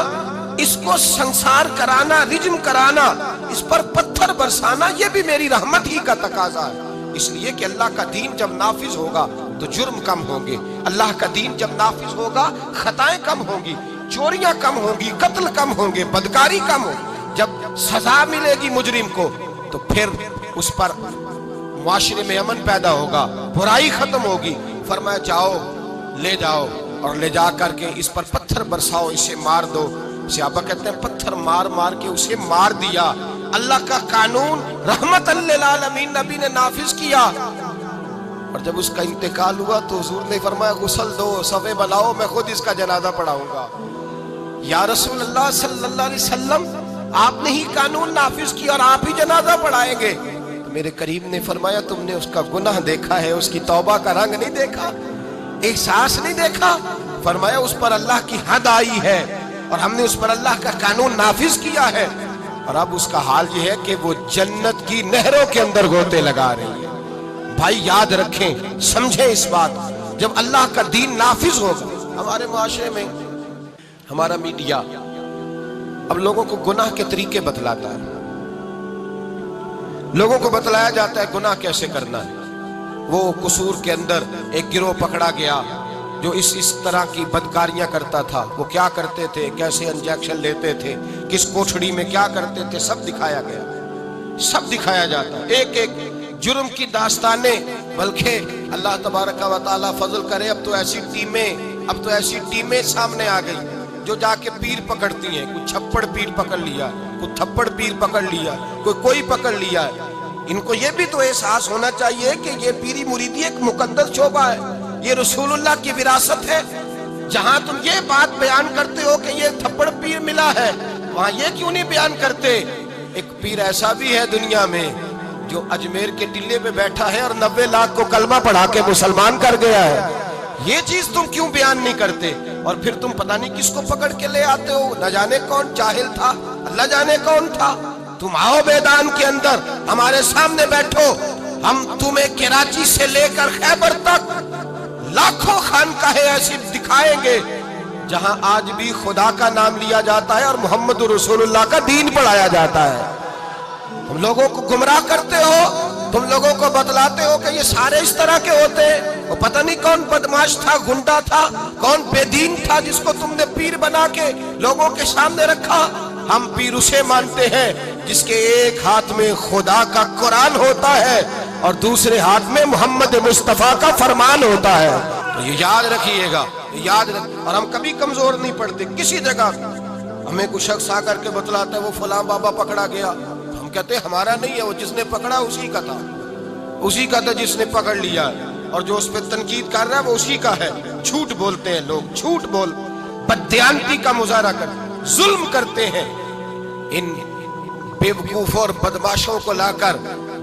اس کو سنسار کرانا، رجم کرانا، اس پر پتھر برسانا، یہ بھی میری رحمت ہی کا تقاضا ہے۔ اس لیے کہ اللہ کا دین جب نافذ ہوگا تو جرم کم ہوں گے، اللہ کا دین جب نافذ ہوگا خطائیں کم ہوں گی، چوریاں کم ہوں گی، قتل کم ہوں گے، بدکاری کم ہوگی۔ جب سزا ملے گی مجرم کو تو پھر اس پر معاشرے میں امن پیدا ہوگا، برائی ختم ہوگی۔ فرمایا جاؤ لے جاؤ اور لے جا کر کے اس پر پتھر برساؤ، اسے مار دو۔ صحابہ کہتے ہیں پتھر مار مار کے اسے مار دیا۔ اللہ کا قانون رحمت للعالمین نبی نے نافذ کیا، اور جب اس کا انتقال ہوا تو حضور نے فرمایا غسل دو، صفے بلاؤ، میں خود اس کا جنازہ پڑھاؤں گا۔ یا رسول اللہ صلی اللہ علیہ وسلم آپ نے ہی قانون نافذ کیا اور آپ ہی جنازہ پڑھائیں گے؟ تو میرے کریم نے فرمایا تم نے اس کا گناہ دیکھا ہے، اس کی توبہ کا رنگ نہیں دیکھا، احساس نہیں دیکھا؟ فرمایا اس پر اللہ کی حد آئی ہے اور ہم نے اس پر اللہ کا قانون نافذ کیا ہے، اور اب اس کا حال یہ ہے کہ وہ جنت کی نہروں کے اندر گوتے لگا رہی ہے۔ بھائی یاد رکھیں، سمجھیں اس بات، جب اللہ کا دین نافذ ہوگا۔ ہمارے معاشرے میں ہمارا میڈیا اب لوگوں کو گناہ کے طریقے بتلاتا ہے، لوگوں کو بتلایا جاتا ہے گناہ کیسے کرنا ہے۔ وہ قصور کے اندر ایک گروہ پکڑا گیا جو اس طرح کی بدکاریاں کرتا تھا، وہ کیا کرتے تھے، کیسے انجیکشن لیتے تھے، کس کوٹھڑی میں کیا کرتے تھے، سب دکھایا گیا، سب دکھایا جاتا ہے، ایک ایک جرم کی داستانیں۔ بلکہ اللہ تبارک و تعالیٰ فضل کرے، اب تو ایسی ٹیمیں سامنے آ گئی جو جا کے پیر پکڑتی ہیں، کوئی چھپڑ پیر پکڑ لیا، کوئی تھپڑ پیر پکڑ لیا، کوئی پکڑ لیا ہے۔ ان کو یہ بھی تو احساس ہونا چاہیے کہ یہ پیری مریدی ایک مقدس شعبہ ہے، یہ رسول اللہ کی وراثت ہے۔ جہاں تم یہ بات بیان کرتے ہو کہ یہ تھپڑ پیر ملا ہے، وہاں یہ کیوں نہیں بیان کرتے ایک پیر ایسا بھی ہے دنیا میں جو اجمیر کے ٹلے پہ بیٹھا ہے اور 90 لاکھ کو کلمہ پڑھا کے مسلمان کر گیا ہے؟ یہ چیز تم کیوں بیان نہیں کرتے؟ اور پھر تم پتہ نہیں کس کو پکڑ کے لے آتے ہو، نہ جانے کون جاہل تھا، اللہ جانے کون تھا۔ تم آؤ میدان کے اندر، ہمارے سامنے بیٹھو، ہم تمہیں کراچی سے لے کر خیبر تک لاکھوں خانقاہیں ایسی دکھائیں گے جہاں آج بھی خدا کا نام لیا جاتا ہے اور محمد رسول اللہ کا دین پڑھایا جاتا ہے۔ تم لوگوں کو گمراہ کرتے ہو، تم لوگوں کو بتلاتے ہو کہ یہ سارے اس طرح کے ہوتے ہیں۔ وہ پتہ نہیں کون بدماش تھا، گنڈا تھا، کون بے دین تھا جس کو تم نے پیر بنا کے لوگوں کے سامنے رکھا۔ ہم پیر اسے مانتے ہیں جس کے ایک ہاتھ میں خدا کا قرآن ہوتا ہے اور دوسرے ہاتھ میں محمد مصطفیٰ کا فرمان ہوتا ہے۔ تو یہ یاد رکھیے گا، یاد رکھ۔ اور ہم کبھی کمزور نہیں پڑتے کسی جگہ۔ ہمیں کوئی شخص آ کر کے بتلاتا ہے وہ فلاں بابا پکڑا گیا، ہم کہتے ہیں ہمارا نہیں ہے، وہ جس نے پکڑا اسی کا تھا جس نے پکڑ لیا، اور جو اس پہ تنقید کر رہا ہے وہ اسی کا ہے۔ جھوٹ بولتے ہیں لوگ، جھوٹ بول، بددیانتی کا مظاہرہ کرتے، ظلم کرتے ہیں۔ ان بے وقوف اور بدماشوں کو لا کر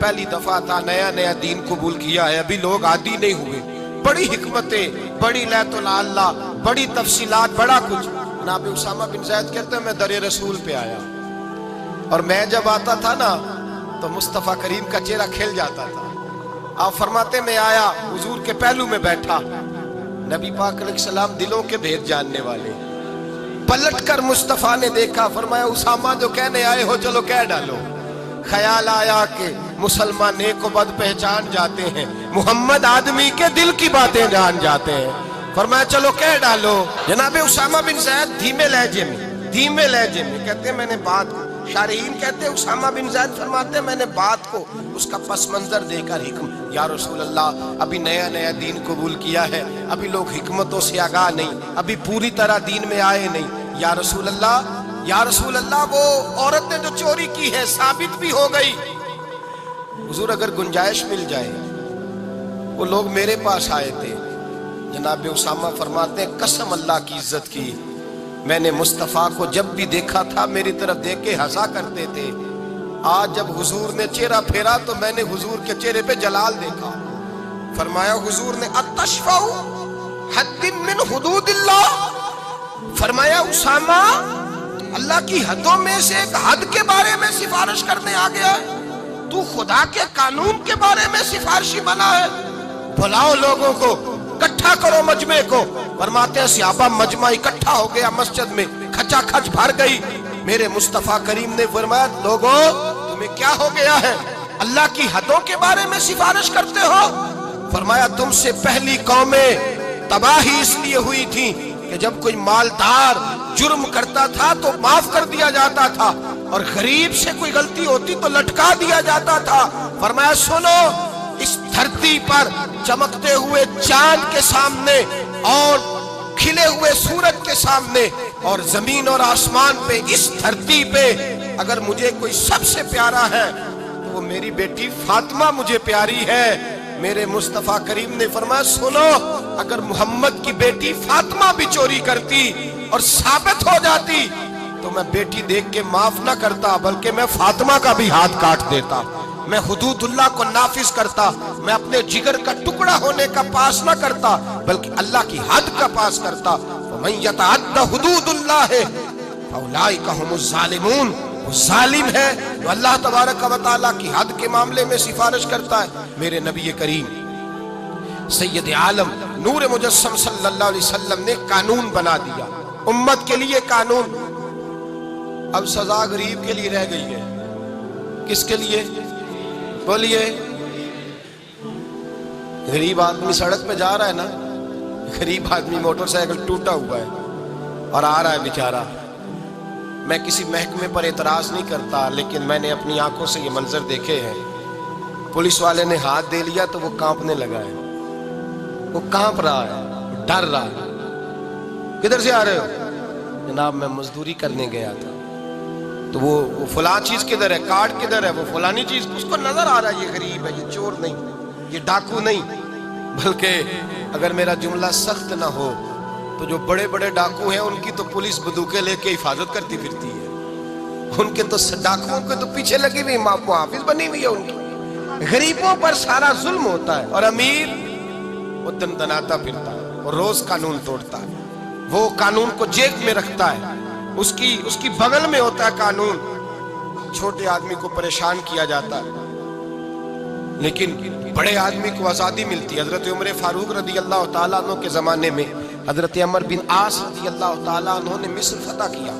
پہلی دفعہ تھا، نیا نیا دین قبول کیا ہے، ابھی لوگ عادی نہیں ہوئے، بڑی حکمتیں، بڑی لیت اللہ، بڑی تفصیلات، بڑا کچھ۔ جناب اسامہ بن زید کہتے ہیں میں در رسول پہ آیا، اور میں جب آتا تھا نا تو مصطفیٰ کریم کا چہرہ کھل جاتا تھا۔ آپ فرماتے میں آیا، حضور کے پہلو میں بیٹھا، نبی پاک علیہ السلام دلوں کے بھید جاننے والے، پلٹ کر مصطفیٰ نے دیکھا، فرمایا اسامہ جو کہنے آئے ہو چلو کہہ ڈالو۔ خیال آیا کہ مسلمان نیک و بد پہچان جاتے ہیں، محمد آدمی کے دل کی باتیں جان جاتے ہیں، فرمایا چلو کہہ ڈالو۔ جناب اسامہ بن زید دھیمے لہجے میں کہتے ہیں میں نے بات، شارحین کہتے ہیں اسامہ بن زید فرماتے ہیں میں نے بات کو، اس کا پس منظر دے کر حکم، یا رسول اللہ ابھی نیا نیا دین قبول کیا ہے، ابھی لوگ حکمتوں سے آگاہ نہیں، ابھی پوری طرح دین میں آئے نہیں، یا رسول اللہ وہ عورت نے جو چوری کی ہے ثابت بھی ہو گئی، حضور اگر گنجائش مل جائے۔ وہ لوگ میرے پاس آئے تھے، جناب اسامہ فرماتے ہیں قسم اللہ کی عزت کی، میں نے مصطفیٰ کو جب بھی دیکھا تھا میری طرف دیکھ کے ہنسا کرتے تھے، آج جب حضور نے چہرہ پھیرا تو میں نے حضور کے چہرے پہ جلال دیکھا۔ فرمایا حضور نے اتشفع حد من حدود اللہ، فرمایا اسامہ اللہ کی حدوں میں سے ایک حد کے بارے میں سفارش کرنے آ گیا ہے، تو خدا کے قانون کے بارے میں سفارشی بنا ہے، بلاؤ لوگوں کو، اکٹھا کرو مجمع کو۔ فرماتے ہیں صحابہ مجمع اکٹھا ہو گیا مسجد میں، کھچا کھچ بھر گئی۔ میرے مصطفیٰ کریم نے فرمایا لوگوں تمہیں کیا ہو گیا ہے، اللہ کی حدوں کے بارے میں سفارش کرتے ہو؟ فرمایا تم سے پہلی قومیں تباہی اس لیے ہوئی تھی کہ جب کوئی مالدار جرم کرتا تھا تو معاف کر دیا جاتا تھا، اور غریب سے کوئی غلطی ہوتی تو لٹکا دیا جاتا تھا۔ فرمایا سنو، اس دھرتی پر چمکتے ہوئے چاند کے سامنے اور کھلے ہوئے سورج کے سامنے اور زمین اور آسمان پہ، اس دھرتی پہ اگر مجھے کوئی سب سے پیارا ہے تو وہ میری بیٹی فاطمہ مجھے پیاری ہے۔ میرے مصطفیٰ کریم نے فرمایا سنو، اگر محمد کی بیٹی فاطمہ بھی چوری کرتی اور ثابت ہو جاتی تو میں بیٹی دیکھ کے معاف نہ کرتا، بلکہ میں فاطمہ کا بھی ہاتھ کاٹ دیتا، میں حدود اللہ کو نافذ کرتا، میں اپنے جگر کا ٹکڑا ہونے کا پاس نہ کرتا بلکہ اللہ کی حد کا پاس کرتا۔ وَمَن يَتَعَدَّ حُدُودُ اللَّهِ فَأُولَٰئِكَ هُمُ الظَّالِمُونَ، وہ ظالم ہے جو اللہ تبارک و تعالیٰ کی حد کے معاملے میں سفارش کرتا ہے۔ میرے نبی کریم سید عالم نور مجسم صلی اللہ علیہ وسلم نے قانون بنا دیا، امت کے لیے قانون۔ اب سزا غریب کے لیے رہ گئی ہے، کس کے لیے بولیے؟ غریب آدمی سڑک پہ جا رہا ہے نا، غریب آدمی موٹر سائیکل ٹوٹا ہوا ہے اور آ رہا ہے بیچارہ، میں کسی محکمے پر اعتراض نہیں کرتا، لیکن میں نے اپنی آنکھوں سے یہ منظر دیکھے ہیں، پولیس والے نے ہاتھ دے لیا تو وہ کانپنے لگا ہے، وہ کانپ رہا ہے، ڈر رہا ہے۔ کدھر سے آ رہے ہو؟ جناب میں مزدوری کرنے گیا تھا۔ تو وہ فلاں چیز کدھر ہے، کارڈ کدھر ہے، وہ فلانی چیز، اس کو نظر آ رہا ہے یہ غریب ہے، یہ چور نہیں، یہ ڈاکو نہیں، بلکہ اگر میرا جملہ سخت نہ ہو تو جو بڑے بڑے ڈاکو ہیں ان کی تو پولیس بندوقیں لے کے حفاظت کرتی پھرتی ہے، ان کے تو ڈاکوؤں کے تو پیچھے لگی ہوئی محافظ بنی ہوئی ہے ان کی۔ غریبوں پر سارا ظلم ہوتا ہے، اور امیر وہ دندناتا پھرتا ہے اور روز قانون توڑتا ہے، وہ قانون کو جیب میں رکھتا ہے، اس کی بغل میں ہوتا ہے قانون، چھوٹے آدمی کو پریشان کیا جاتا ہے، لیکن بڑے آدمی کو آزادی ملتی ہے۔ حضرت عمر فاروق رضی اللہ تعالیٰ عنہ کے زمانے میں حضرت عمر بن عاص رضی اللہ تعالیٰ عنہ نے مصر فتح کیا،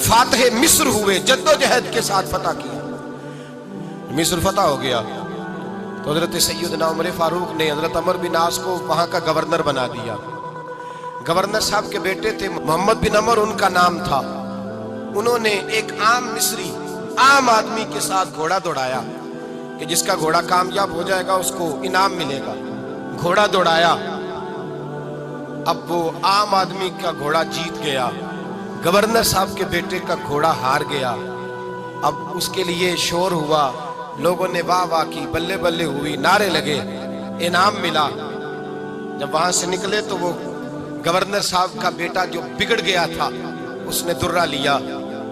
فاتح مصر ہوئے، جد و جہد کے ساتھ فتح کیا، مصر فتح ہو گیا تو حضرت سیدنا عمر فاروق نے حضرت عمر بن عاص کو وہاں کا گورنر بنا دیا۔ گورنر صاحب کے بیٹے تھے محمد بن عمر ان کا نام تھا، انہوں نے ایک عام مصری عام آدمی کے ساتھ گھوڑا دوڑایا کہ جس کا گھوڑا کامیاب ہو جائے گا اس کو انعام ملے گا، گھوڑا دوڑایا، اب وہ عام آدمی کا گھوڑا جیت گیا، گورنر صاحب کے بیٹے کا گھوڑا ہار گیا، اب اس کے لیے شور ہوا، لوگوں نے واہ واہ کی، بلے بلے ہوئی، نعرے لگے، انعام ملا۔ جب وہاں سے نکلے تو وہ گورنر صاحب کا بیٹا جو بگڑ گیا تھا اس نے درہ لیا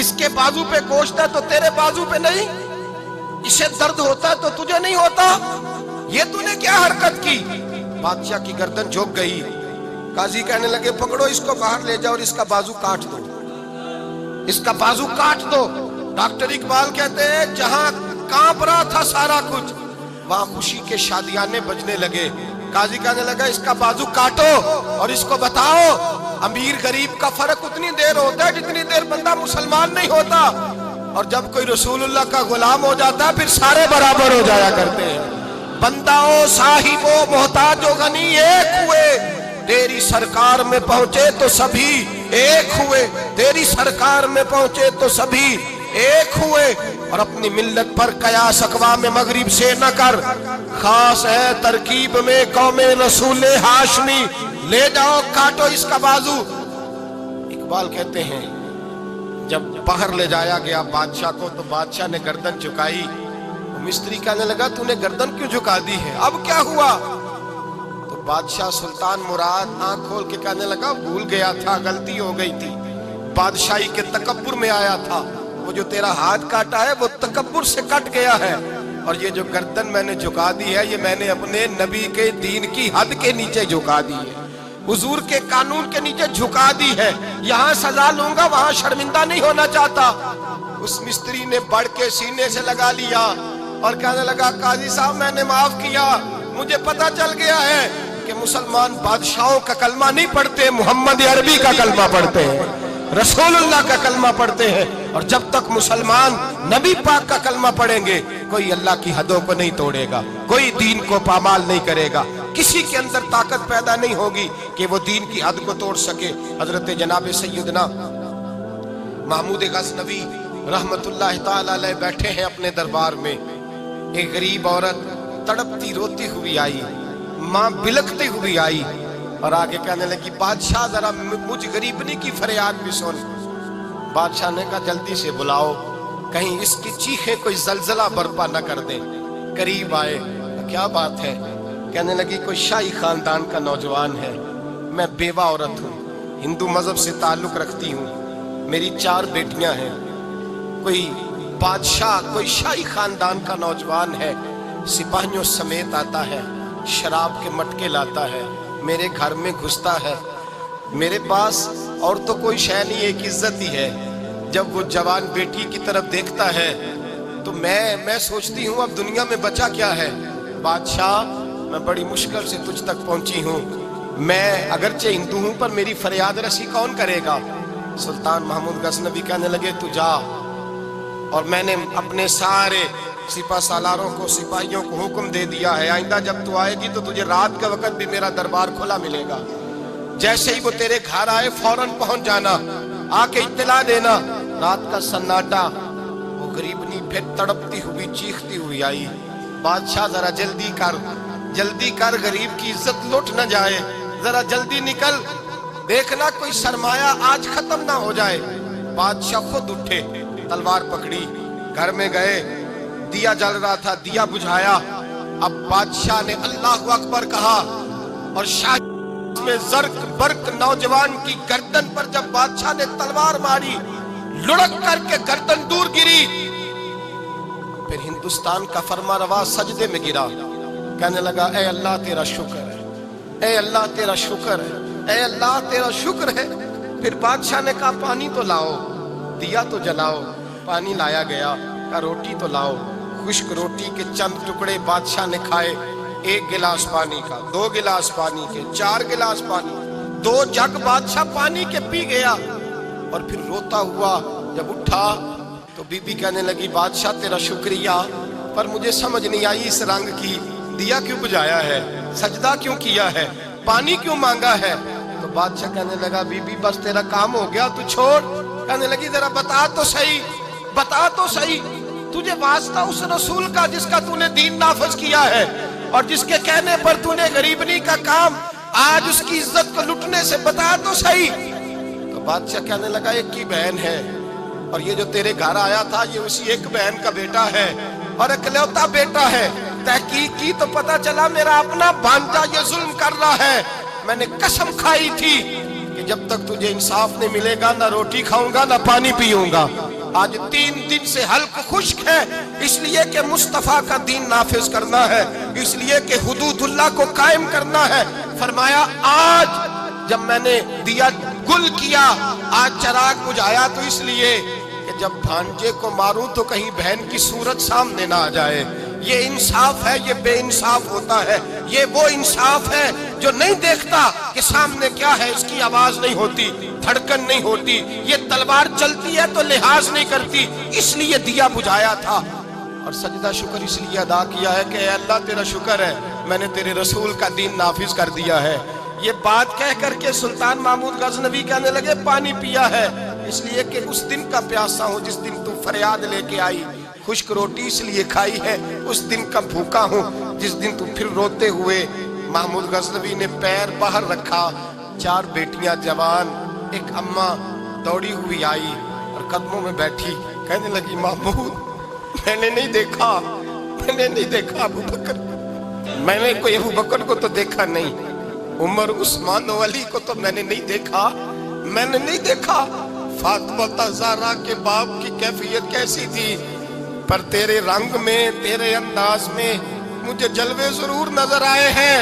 اس کے بازو پہ گوشت ہے تو تیرے بازو پہ نہیں، اسے درد ہوتا ہے تو تجھے نہیں ہوتا، یہ تو نے کیا حرکت کی؟ بادشاہ کی گردن جھک گئی۔ قاضی کہنے لگے پکڑو اس کو باہر لے جاؤ اور اس کا بازو کاٹ دو، اس کا بازو کاٹ دو۔ ڈاکٹر اقبال کہتے ہیں جہاں کانپ رہا تھا سارا کچھ، وہاں خوشی کے شادیانے بجنے لگے۔ قاضی کہنے لگا اس کا بازو کاٹو اور اس کو بتاؤ امیر غریب کا فرق اتنی دیر ہوتا ہے جتنی دیر بندہ مسلمان نہیں ہوتا، اور جب کوئی رسول اللہ کا غلام ہو جاتا ہے پھر سارے برابر ہو جایا کرتے ہیں۔ بندہ و صاحب و محتاج و غنی ایک ہوئے، تیری سرکار میں پہنچے تو سبھی ایک ہوئے، تیری سرکار میں پہنچے تو سبھی ایک ہوئے۔ اور اپنی ملت پر قیاس اقوام مغرب سے نہ کر، خاص ہے ترکیب میں قوم رسول ہاشمی، لے جاؤ کاٹو اس کا بازو۔ اقبال کہتے ہیں جب باہر لے جایا گیا بادشاہ کو تو بادشاہ نے گردن جھکائی۔ مستری کہنے لگا تو نے گردن کیوں جھکا دی ہے، اب کیا ہوا؟ تو بادشاہ سلطان مراد آنکھ کھول کے کہنے لگا بھول گیا تھا، غلطی ہو گئی تھی، بادشاہی کے تکبر میں آیا تھا، وہ جو تیرا ہاتھ کاٹا ہے وہ تکبر سے کٹ گیا ہے، اور یہ جو گردن میں نے جھکا دی ہے یہ میں نے اپنے نبی کے دین کی حد کے نیچے جھکا دی ہے، حضور کے قانون کے نیچے جھکا دی ہے، یہاں سزا لوں گا وہاں شرمندہ نہیں ہونا چاہتا۔ اس مستری نے بڑھ کے سینے سے لگا لیا اور کہنے لگا قاضی صاحب میں نے معاف کیا، مجھے پتا چل گیا ہے کہ مسلمان بادشاہوں کا کلمہ نہیں پڑھتے، محمد عربی کا کلمہ پڑھتے ہیں، رسول اللہ کا کلمہ پڑھتے ہیں، اور جب تک مسلمان نبی پاک کا کلمہ پڑھیں گے کوئی اللہ کی حدوں کو نہیں توڑے گا، کوئی دین کو پامال نہیں کرے گا، کسی کے اندر طاقت پیدا نہیں ہوگی کہ وہ دین کی حد کو توڑ سکے۔ حضرت جناب سیدنا محمود غزنوی رحمت اللہ تعالی علیہ بیٹھے ہیں اپنے دربار میں، ایک غریب عورت تڑپتی روتی ہوئی آئی، ماں بلکتی ہوئی آئی اور آگے کہنے لگی بادشاہ ذرا مجھ غریبنی کی فریاد بھی سن۔ بادشاہ نے کہا جلدی سے بلاؤ، کہیں اس کی چیخیں کوئی زلزلہ برپا نہ کر دیں۔ قریب آئے، کیا بات ہے؟ کہنے لگی کوئی شاہی خاندان کا نوجوان ہے، میں بیوہ عورت ہوں، ہندو مذہب سے تعلق رکھتی ہوں، میری 4 بیٹیاں ہیں، کوئی بادشاہ کوئی شاہی خاندان کا نوجوان ہے، سپاہیوں سمیت آتا ہے، شراب کے مٹکے لاتا ہے، میرے گھر میں گھستا ہے، میرے پاس اور تو کوئی شے نہیں، ایک عزت ہی ہے، جب وہ جوان بیٹی کی طرف دیکھتا ہے تو میں سوچتی ہوں اب دنیا میں بچا کیا ہے۔ بادشاہ میں بڑی مشکل سے تجھ تک پہنچی ہوں، میں اگرچہ ہندو ہوں پر میری فریاد رسی کون کرے گا؟ سلطان محمود غزنوی کہنے لگے تو جا، اور میں نے اپنے سارے سپاہ سالاروں کو سپاہیوں کو حکم دے دیا ہے آئندہ جب تو آئے گی تو تجھے رات کے وقت بھی میرا دربار کھلا ملے گا، جیسے ہی وہ تیرے گھر آئے فوراً پہنچ جانا، آ کے اطلاع دینا۔ رات کا سناٹا، وہ غریبنی پھر تڑپتی ہوئی چیختی ہوئی آئی، بادشاہ ذرا جلدی کر غریب کی عزت لٹ نہ جائے، ذرا جلدی نکل، دیکھنا کوئی سرمایہ آج ختم نہ ہو جائے۔ بادشاہ خود اٹھے، تلوار پکڑی، گھر میں گئے، دیا جل رہا تھا، دیا بجھایا، اب بادشاہ نے اللہ اکبر کہا، اور شاہ میں زرق برق نوجوان کی گردن پر جب بادشاہ نے تلوار ماری، لڑک کر کے گردن دور گری، پھر ہندوستان کا فرما روا سجدے میں گرا، کہنے لگا اے اللہ تیرا شکر ہے، اے اللہ تیرا شکر ہے، اے اللہ تیرا شکر ہے۔ پھر بادشاہ نے کہا پانی تو لاؤ، دیا تو جلاؤ، پانی لایا گیا، کہا روٹی تو لاؤ، خشک روٹی کے چند ٹکڑے بادشاہ نے کھائے، 1 گلاس پانی کا، 2 گلاس پانی کے، 4 گلاس پانی، 2 جگ بادشاہ پانی کے پی گیا، اور پھر روتا ہوا جب اٹھا تو بی بی کہنے لگی بادشاہ تیرا شکریہ، پر مجھے سمجھ نہیں آئی اس رنگ کی، دیا کیوں بجھایا ہے، سجدہ کیوں کیا ہے، پانی کیوں مانگا ہے؟ تو بادشاہ کہنے لگا بی بی بس تیرا کام ہو گیا تو چھوڑ۔ کہنے لگی ذرا بتا تو صحیح، تجھے واسطہ اس رسول کا جس کا تو نے دین نافذ کیا ہے، اور جس کے کہنے پر تو نے غریبنی کا کام آج اس کی عزت کو لٹنے سے بتا تو صحیح۔ تو بادشاہ کہنے لگا ایک ہی بہن ہے، اور یہ جو تیرے گھر آیا تھا یہ اسی ایک بہن کا بیٹا ہے اور اکلوتا بیٹا ہے، تحقیق کی تو پتا چلا میرا اپنا بھانجا یہ ظلم کر رہا ہے، میں نے قسم کھائی تھی کہ جب تک تجھے انصاف نہیں ملے گا نہ روٹی کھاؤں گا نہ پانی پیوں گا۔ آج 3 دن سے حلق خشک ہے، اس لیے کہ مصطفیٰ کا دین نافذ کرنا ہے، اس لیے کہ حدود اللہ کو قائم کرنا ہے۔ فرمایا آج جب میں نے دیا گل کیا، آج چراغ بجھایا تو اس لیے کہ جب بھانجے کو ماروں تو کہیں بہن کی صورت سامنے نہ آ جائے۔ یہ انصاف ہے، یہ بے انصاف ہوتا ہے۔ یہ وہ انصاف ہے جو نہیں دیکھتا کہ سامنے کیا ہے، اس کی آواز نہیں ہوتی، دھڑکن نہیں ہوتی، یہ تلوار چلتی ہے تو لحاظ نہیں کرتی، اس لیے دیا بجھایا تھا۔ اور سجدہ شکر اس لیے ادا کیا ہے کہ اے اللہ تیرا شکر ہے، میں نے تیرے رسول کا دین نافذ کر دیا ہے۔ یہ بات کہہ کر کے سلطان محمود غزنوی کہنے لگے پانی پیا ہے، اس لیے کہ اس دن کا پیاسا ہوں جس دن تو فریاد لے کے آئی، خشک روٹی اس لیے کھائی ہے، اس دن کا بھوکا ہوں جس دن تو پھر روتے ہوئے۔ محمود غزنوی نے پیر باہر رکھا، 4 بیٹیاں جوان، ایک اماں دوڑی ہوئی آئی اور قدموں میں بیٹھی، کہنے لگی محمود میں نے نہیں دیکھا ابو بکر، میں نے کوئی ابو بکر کو تو دیکھا نہیں، عمر عثمان و علی کو تو میں نے نہیں دیکھا، فاطمہ زہرا کے باپ کی کیفیت کیسی تھی، پر تیرے رنگ میں، تیرے انداز میں مجھے جلوے ضرور نظر آئے ہیں۔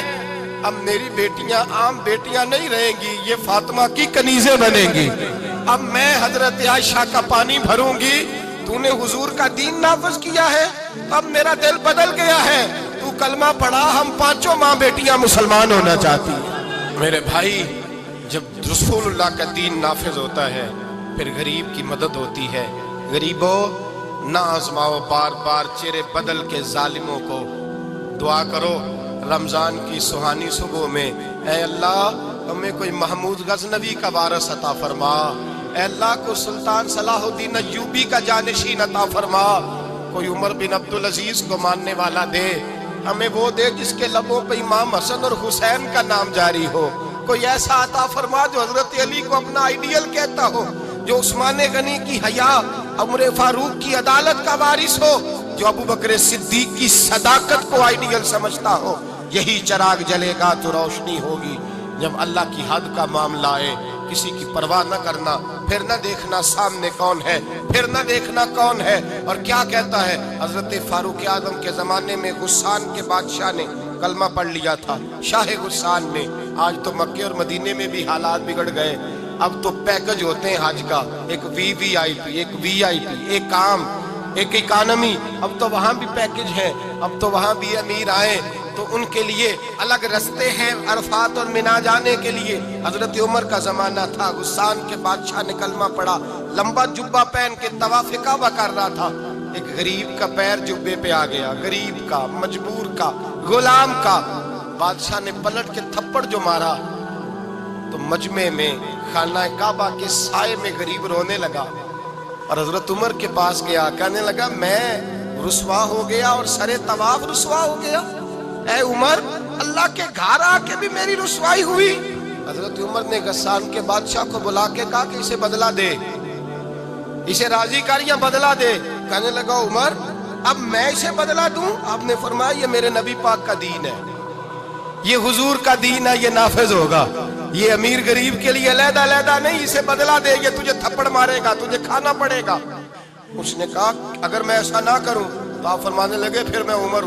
اب میری بیٹیاں عام بیٹیاں نہیں رہیں گی، یہ فاطمہ کی کنیزیں بنیں گی۔ اب میں حضرت عائشہ کا پانی بھروں گی، تو نے حضور کا دین نافذ کیا ہے، اب میرا دل بدل گیا ہے، تو کلمہ پڑھا، ہم 5 ماں بیٹیاں مسلمان ہونا چاہتی ہیں۔ میرے بھائی، جب رسول اللہ کا دین نافذ ہوتا ہے پھر غریب کی مدد ہوتی ہے۔ غریبوں نہ آزماؤ بار بار چہرے بدل کے ظالموں کو، دعا کرو رمضان کی سہانی صبح میں، اے اللہ ہمیں کوئی محمود غزنوی کا وارث عطا فرما، اے اللہ کو سلطان صلاح الدین ایوبی کا جانشین عطا فرما، کوئی عمر بن عبدالعزیز کو ماننے والا دے، ہمیں وہ دے جس کے لبوں پہ امام حسن اور حسین کا نام جاری ہو، کوئی ایسا عطا فرما جو حضرت علی کو اپنا آئیڈیل کہتا ہو، جو عثمان غنی کی حیا، عمر فاروق کی عدالت کا وارث ہو، جو ابو بکر صدیق کی صداقت کو آئیڈیل سمجھتا ہو۔ یہی چراغ جلے گا تو روشنی ہوگی۔ جب اللہ کی حد کا معاملہ آئے کسی کی پرواہ نہ کرنا، پھر نہ دیکھنا سامنے کون ہے، پھر نہ دیکھنا کون ہے۔ اور کیا کہتا ہے حضرت فاروق اعظم کے زمانے میں غسان کے بادشاہ نے کلمہ پڑھ لیا تھا، شاہ غسان نے۔ آج تو مکے اور مدینے میں بھی حالات بگڑ گئے، اب تو پیکج ہوتے ہیں حج کا، ایک وی آئی پی، ایک وی آئی پی، ایک عام، ایک اکانومی، اب تو وہاں بھی پیکج ہے، اب تو وہاں بھی امیر آئے تو ان کے لیے الگ رستے ہیں عرفات اور منا جانے کے لیے۔ حضرت عمر کا زمانہ تھا، غسان کے بادشاہ نے کلمہ پڑھا، لمبا جبہ پہن کے طواف کعبہ کر رہا تھا، ایک غریب کا پیر جبے پہ آ گیا، غریب کا، مجبور کا، غلام کا۔ بادشاہ نے پلٹ کے تھپڑ جو مارا تو مجمع میں خانہ کعبہ کے سائے میں غریب رونے لگا، اور حضرت عمر کے پاس گیا، کہنے لگا میں رسوا ہو گیا اور سرے طواف رسوا ہو گیا، اے عمر اللہ کے گھر آ کے بھی میری رسوائی ہوئی۔ حضرت عمر نے غسان کے بادشاہ کو بلا کے کہا کہ اسے بدلہ دے، اسے راضی کر یا بدلہ دے۔ کہنے لگا عمر اب میں اسے بدلہ دوں؟ آپ نے فرمایا یہ میرے نبی پاک کا دین ہے، یہ حضور کا دین ہے، یہ نافذ ہوگا، یہ امیر غریب کے لیے علیحدہ علیحدہ نہیں، اسے بدلہ دے، یہ تجھے تھپڑ مارے گا، تجھے کھانا پڑے گا۔ اس نے کہا اگر میں ایسا نہ کروں تو آپ فرمانے لگے پھر میں عمر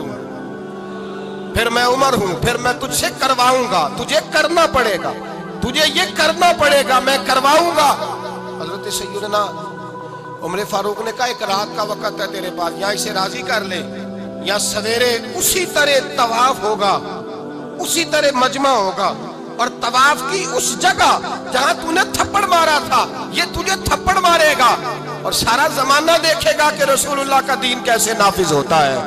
ہوں، پھر میں تجھ سے کرواؤں گا، تجھے کرنا پڑے گا، تجھے یہ کرنا پڑے گا، میں کرواؤں گا۔ حضرت سیدنا عمر فاروق نے کہا ایک رات کا وقت ہے تیرے پاس، یا اسے راضی کر لے یا سویرے اسی طرح طواف ہوگا، اسی طرح مجمع ہوگا، اور طواف کی اس جگہ جہاں تو نے تھپڑ مارا تھا یہ تجھے تھپڑ مارے گا، اور سارا زمانہ دیکھے گا کہ رسول اللہ کا دین کیسے نافذ ہوتا ہے۔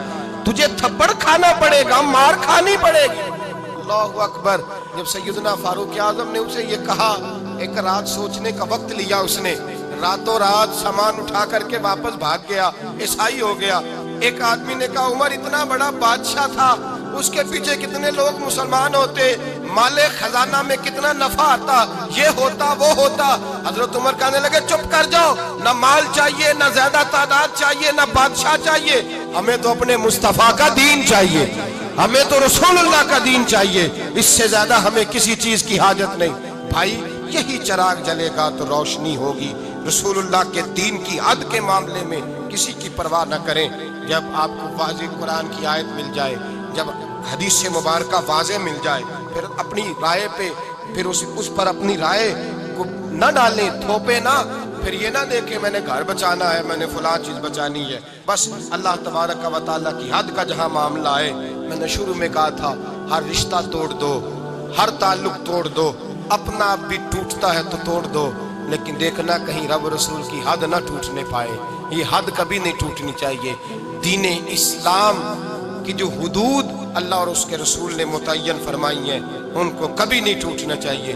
تجھے تھپڑ کھانا پڑے گا، مار کھانی پڑے گی۔ اللہ اکبر۔ جب سیدنا فاروق اعظم نے اسے یہ کہا، ایک رات سوچنے کا وقت لیا، اس نے راتوں رات سامان اٹھا کر کے واپس بھاگ گیا، عیسائی ہو گیا۔ ایک آدمی نے کہا عمر اتنا بڑا بادشاہ تھا، اس کے پیچھے کتنے لوگ مسلمان ہوتے، مال خزانہ میں کتنا نفع آتا، یہ ہوتا وہ ہوتا۔ حضرت عمر کہنے لگے چپ کر جاؤ، نہ مال چاہیے، نہ زیادہ تعداد چاہیے، نہ بادشاہ چاہیے، ہمیں تو اپنے مصطفیٰ کا دین چاہیے، ہمیں تو رسول اللہ کا دین چاہیے، اس سے زیادہ ہمیں کسی چیز کی حاجت نہیں۔ بھائی یہی چراغ جلے گا تو روشنی ہوگی۔ رسول اللہ کے دین کی حد کے معاملے میں کسی کی پرواہ نہ کریں۔ جب آپ کو واضح قرآن کی آیت مل جائے، جب حدیث مبارکہ واضح مل جائے، پھر اپنی رائے پہ پھر اس پر اپنی رائے کو نہ ڈالیں، تھوپے نہ، پھر یہ نہ دیکھیں میں نے گھر بچانا ہے، میں نے فلاں چیز بچانی ہے۔ بس اللہ تبارک و تعالیٰ کی حد کا جہاں معاملہ ہے، میں نے شروع میں کہا تھا ہر رشتہ توڑ دو، ہر تعلق توڑ دو، اپنا بھی ٹوٹتا ہے تو توڑ دو، لیکن دیکھنا کہیں رب رسول کی حد نہ ٹوٹنے پائے۔ یہ حد کبھی نہیں ٹوٹنی چاہیے۔ دین اسلام کی جو حدود اللہ اور اس کے رسول نے متعین فرمائی ہیں، ان کو کبھی نہیں ٹوٹنا چاہیے۔